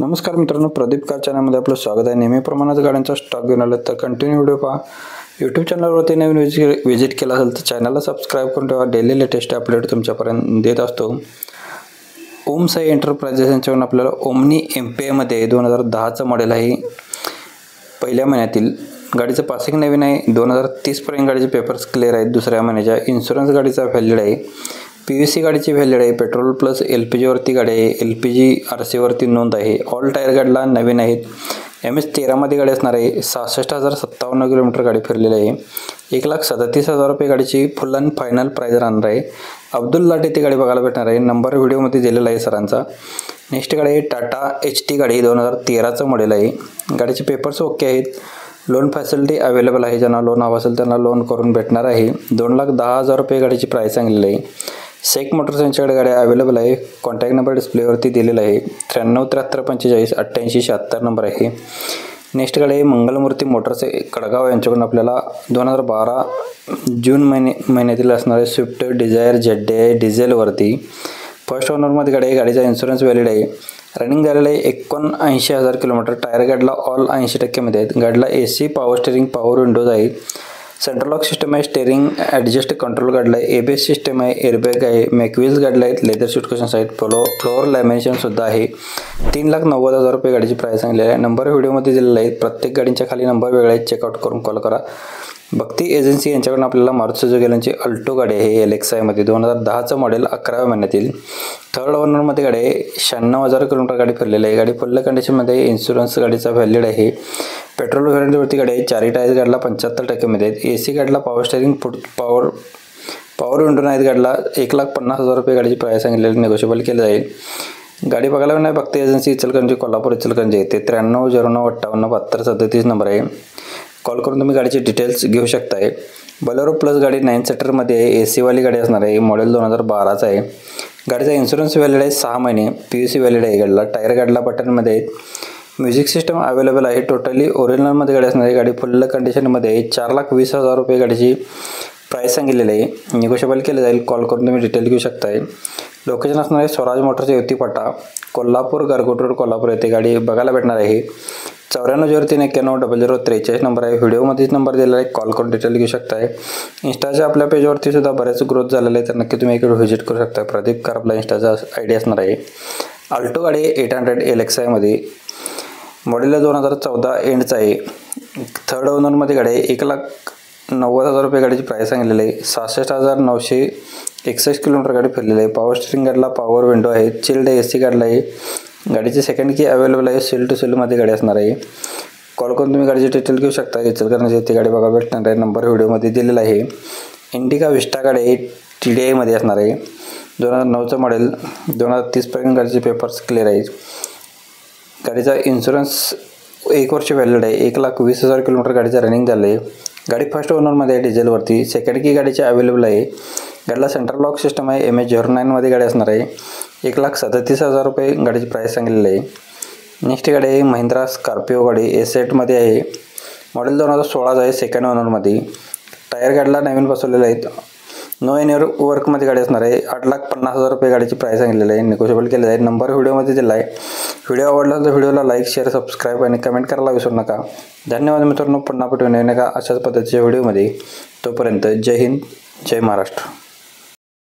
नमस्कार मित्रांनो, प्रदीप कार चॅनलमध्ये आपलं स्वागत आहे। नेहमीप्रमाणे गाड्यांचा स्टॉक घेऊन आलो तर कंटिन्यू व्हिडिओ पहा। यूट्यूब चॅनलवरती नवीन विजिट केला असेल तर चॅनलला सबस्क्राईब करून ठेवा। डेली लेटेस्ट अपडेट तुमच्यापर्यंत देत असतो। ओम साई एंटरप्राइजेस यांच्याकडून आपल्याला ओमनी एमपीमध्ये 2010चं मॉडेल आहे। पहिल्या महिन्यातील गाडीचं पासिंग नवीन आहे। 2030 पर्यंत गाडीचे पेपर्स क्लिअर आहेत। दुसऱ्या महिन्याच्या इन्शुरन्स गाडीचा व्हॅलिड आहे। पीयूसी गाडीची व्हॅलिड आहे। पेट्रोल प्लस LPG वरती गाडी आहे। LPG RC वरती नोंद आहे। ऑल टायर गाडीला नवीन आहेत। MS13 मध्ये गाडी असणार आहे। 66,057 किलोमीटर गाडी फिरलेली आहे। 1,37,000 रुपये गाडीची फुल अँड फायनल प्राइस राहणार आहे। अब्दुल लाट येथे गाडी बघायला भेटणार आहे। नंबर व्हिडिओमध्ये दिलेला आहे सरांचा। नेक्स्ट गाडी आहे टाटा HT गाडी 2013चं मॉडेल आहे। गाडीचे पेपर्स ओके आहेत। लोन फॅसिलिटी अवेलेबल आहे। ज्यांना लोन हवं असेल त्यांना लोन करून भेटणार आहे। 2,10,000 रुपये गाडीची प्राइस सांगितलेली आहे। शेख मोटर्स यांच्याकडे गाडी अवेलेबल आहे। कॉन्टॅक्ट नंबर डिस्प्लेवरती दिलेला आहे। 93,73,45,76 नंबर आहे। नेक्स्ट गाडी आहे मंगलमूर्ती मोटर्स कडगाव यांच्याकडून आपल्याला 2012 जून महिन्यातील असणारे स्विफ्ट डिझायर ZDI डिझेलवरती फर्स्ट ओनरमध्ये गाडी आहे। गाडीचा इन्शुरन्स व्हॅलिड आहे। रनिंग झालेलं आहे 79,000 किलोमीटर। टायर गाडीला ऑल 80% मध्ये आहेत। गाडीला AC power steering power Windows आहे। सेंट्रल लॉक सिस्टम आहे। स्टेरिंग ॲडजस्ट कंट्रोल गाडीला आहे। ABS सिस्टम आहे। एअरबॅग आहे। मॅकव्हील्स गाडीला आहेत। लेदर सीट कुशन्स आहेत। फ्लोअर लॅमिनेशन सुद्धा आहे। 3,90,000 रुपये गाडीची प्राइस सांगितलेली आहे। नंबर व्हिडिओमध्ये दिलेला आहे। प्रत्येक गाडीच्या खाली नंबर वेगळे आहेत। चेकआउट करून कॉल करा। भक्ती एजन्सी यांच्याकडून आपल्याला मारुती सुझुकी यांची अल्टो गाडी आहे। LXI मध्ये 2010चं मॉडेल 11व्या महिन्यातील थर्ड ओनरमध्ये गाडी आहे। 96,000 किलोमीटर गाडी फिरलेली आहे। गाडी फुल कंडिशनमध्ये इन्शुरन्स गाडीचा व्हॅलिड आहे। पेट्रोल व्हेरियंटवरती गाडी आहे। चारही टायर गाडीला 75% मध्ये आहेत। AC गाडीला पॉवर स्टेरिंग पॉवर विंडो नाहीत। गाडीला 1,50,000 रुपये गाडीची प्राइस सांगितलेली निगोशिएबल केली जाईल। गाडी बघायला नाही भक्ती एजन्सी इचलकरंजी कोल्हापूर इचलकरंजी येते 9309587237 नंबर आहे। कॉल करून तुम्ही गाडीचे डिटेल्स घेऊ शकताय। बोलेरो प्लस गाडी 9 सीटरमध्ये आहे। AC वाली गाडी असणार आहे। मॉडेल 2012चा आहे। गाडीचा इन्शुरन्स व्हॅलिड आहे 6 महिने। PUC व्हॅलिड आहे गाडीला। टायर गाडीला बटनमध्ये आहेत। म्युझिक सिस्टम अवेलेबल आहे। टोटली ओरिजिनलमध्ये गाडी असणार आहे। गाडी फुल कंडिशनमध्ये आहे। 4,20,000 रुपये गाडीची प्राइस सांगितलेली आहे। निगोशिएबल केलं जाईल। कॉल करून तुम्ही डिटेल घेऊ शकताय। लोकेशन असणार आहे स्वराज मोटर्स युवती फाटा कोल्हापूर गारगोट रोड कोल्हापूर येथे गाडी बघायला भेटणार आहे। 9403910043 नंबर आहे। व्हिडिओमध्येच नंबर दिलेला आहे। कॉल करून डिटेल घेऊ शकताय। इंस्टाच्या आपल्या पेजवरती सुद्धा बरेच ग्रोथ झालेले आहे तर नक्की तुम्ही इकडे व्हिजिट करू शकता। प्रदीप कार आपला इंस्टाचा ID असणार आहे। अल्टो गाडी 800 LXI मध्ये मॉडेल 2014 एंडचा आहे। थर्ड ओनरमध्ये गाडी आहे। 1,90,000 रुपये गाडीची प्राइस सांगितलेली आहे। 66,961 किलोमीटर गाडी फिरलेली आहे। पॉवर स्टेरिंग गाडीला पॉवर विंडो आहे। चिल्ड AC गाडीला आहे। गाडीची सेकंड की अवेलेबल आहे। सेल टू सेलमध्ये गाडी असणार आहे। कॉल करून तुम्ही गाडीची डिटेल घेऊ शकता। इचलकरंजी येथे गाडी बघा भेटणार आहे। नंबर व्हिडिओमध्ये दिलेला आहे। इंडिका विस्टा गाडी आहे। TDI मध्ये असणार आहे। 2009चं मॉडेल 2030 पर्यंत गाडीचे पेपर्स क्लिअर आहेत। गाडीचा इन्शुरन्स 1 वर्ष व्हॅलिड आहे। 1,20,000 किलोमीटर गाडीचं रनिंग झालं आहे। गाडी फर्स्ट ओनरमध्ये आहे डिझेलवरती। सेकंड की गाडीची अवेलेबल आहे। गाडीला सेंट्रल लॉक सिस्टम आहे। MS09 मध्ये गाडी असणार आहे। 1,37,000 रुपये गाडीची प्राइस सांगितलेली आहे। नेक्स्ट गाडी आहे महिंद्रा स्कॉर्पिओ गाडी A7 मध्ये आहे। मॉडेल 2016 आहे। सेकंड ओनरमध्ये टायर गाडीला नवीन बसवलेले आहेत। नो एन्युअर वर्कमध्ये गाडी असणार आहे। 8,50,000 रुपये गाडीची प्राइस सांगितलेली आहे। निगोशिएबल केले जाईल। नंबर व्हिडिओमध्ये दिला आहे। व्हिडिओ आवडला तर व्हिडिओला लाईक शेअर सबस्क्राईब आणि कमेंट करायला विसरू नका। धन्यवाद मित्रांनो। पुन्हा भेटून अशाच पद्धतीच्या व्हिडिओमध्ये। तोपर्यंत जय हिंद जय महाराष्ट्र।